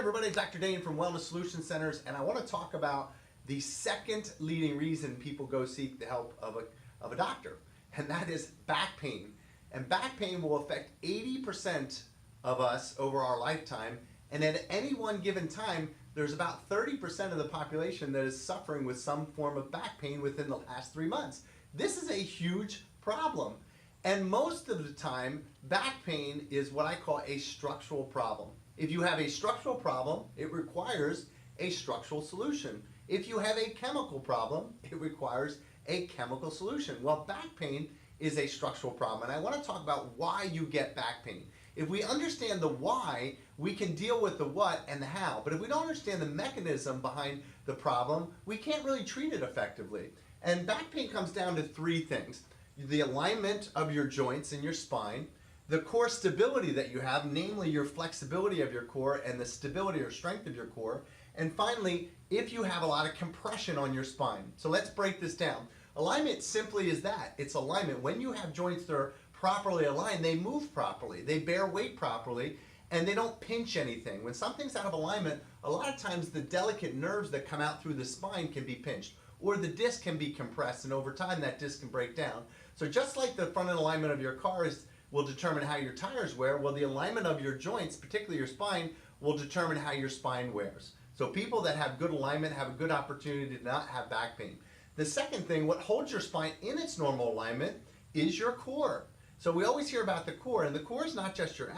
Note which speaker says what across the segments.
Speaker 1: everybody, Dr. Dane from Wellness Solution Centers, and I want to talk about the second leading reason people go seek the help of a doctor, and that is back pain. And back pain will affect 80% of us over our lifetime, and at any one given time, there's about 30% of the population that is suffering with some form of back pain within the last 3 months. This is a huge problem. And most of the time, back pain is what I call a structural problem. If you have a structural problem, it requires a structural solution. If you have a chemical problem, it requires a chemical solution. Well, back pain is a structural problem, and I want to talk about why you get back pain. If we understand the why, we can deal with the what and the how. But if we don't understand the mechanism behind the problem, we can't really treat it effectively. And back pain comes down to three things: the alignment of your joints in your spine, the core stability that you have, namely your flexibility of your core and the stability or strength of your core, and finally, if you have a lot of compression on your spine. So let's break this down. Alignment simply is that. It's alignment. When you have joints that are properly aligned, they move properly, they bear weight properly, and they don't pinch anything. When something's out of alignment, a lot of times the delicate nerves that come out through the spine can be pinched, or the disc can be compressed, and over time that disc can break down. So just like the front end alignment of your car will determine how your tires wear, well, the alignment of your joints, particularly your spine, will determine how your spine wears. So people that have good alignment have a good opportunity to not have back pain. The second thing, what holds your spine in its normal alignment is your core. So we always hear about the core, and the core is not just your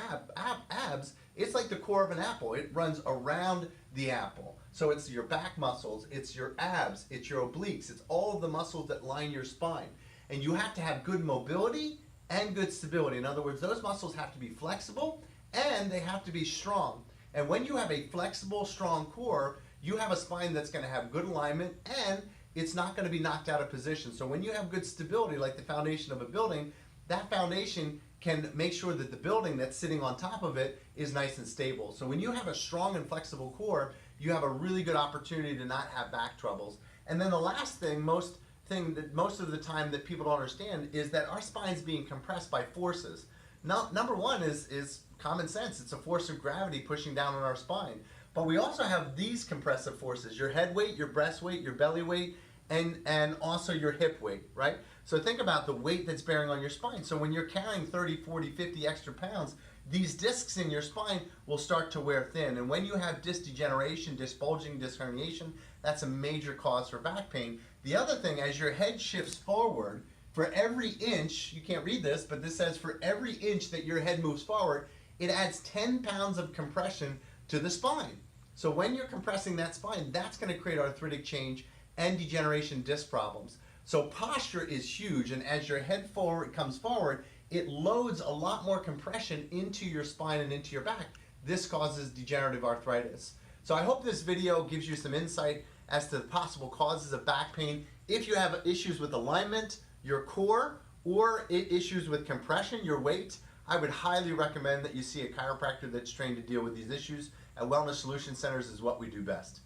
Speaker 1: abs, it's like the core of an apple. It runs around the apple. So it's your back muscles, it's your abs, it's your obliques, it's all of the muscles that line your spine. And you have to have good mobility and good stability. In other words, those muscles have to be flexible and they have to be strong. And when you have a flexible, strong core, you have a spine that's going to have good alignment and it's not going to be knocked out of position. So when you have good stability, like the foundation of a building, that foundation can make sure that the building that's sitting on top of it is nice and stable. So when you have a strong and flexible core, you have a really good opportunity to not have back troubles. And then the last thing, most of the time that people don't understand is that our spine's being compressed by forces. Now, number one is common sense. It's a force of gravity pushing down on our spine. But we also have these compressive forces: your head weight, your breast weight, your belly weight, and also your hip weight, right? So think about the weight that's bearing on your spine. So when you're carrying 30, 40, 50 extra pounds, these discs in your spine will start to wear thin. And when you have disc degeneration, disc bulging, disc herniation, that's a major cause for back pain. The other thing, as your head shifts forward, for every inch, you can't read this, but this says for every inch that your head moves forward, it adds 10 pounds of compression to the spine. So when you're compressing that spine, that's going to create arthritic change and degeneration disc problems. So posture is huge, and as your head comes forward, it loads a lot more compression into your spine and into your back. This causes degenerative arthritis. So I hope this video gives you some insight as to the possible causes of back pain. If you have issues with alignment, your core, or issues with compression, your weight, I would highly recommend that you see a chiropractor that's trained to deal with these issues. At Wellness Solution Centers is what we do best.